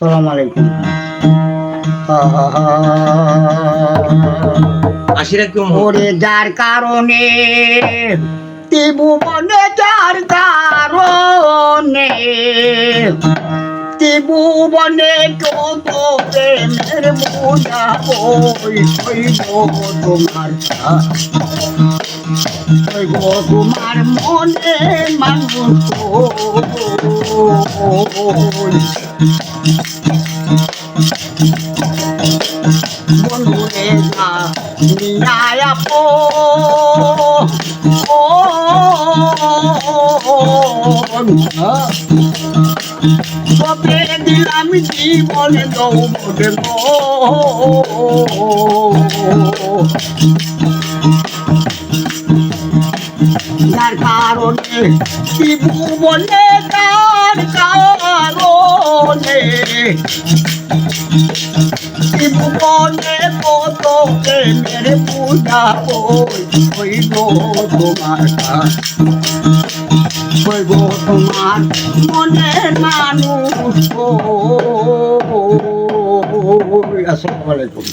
আসসালামু আলাইকুম। ওরে যার কারণে ত্রিভুবনে যার কারণে ত্রিভুবনে কত প্রেমের বোঝা হইব তোমার হইব তোমার মনে মানুষ বন্ধুরে না নিয়াপ কবে দিলাম জীবনে দৌড়ে যার কারণে ত্রিভুবনে যার কারণে ত্রিভুবনে কত প্রেমের পূজা হইব তোমার হইব তোমার মনের মানুষ। আসসালামু আলাইকুম।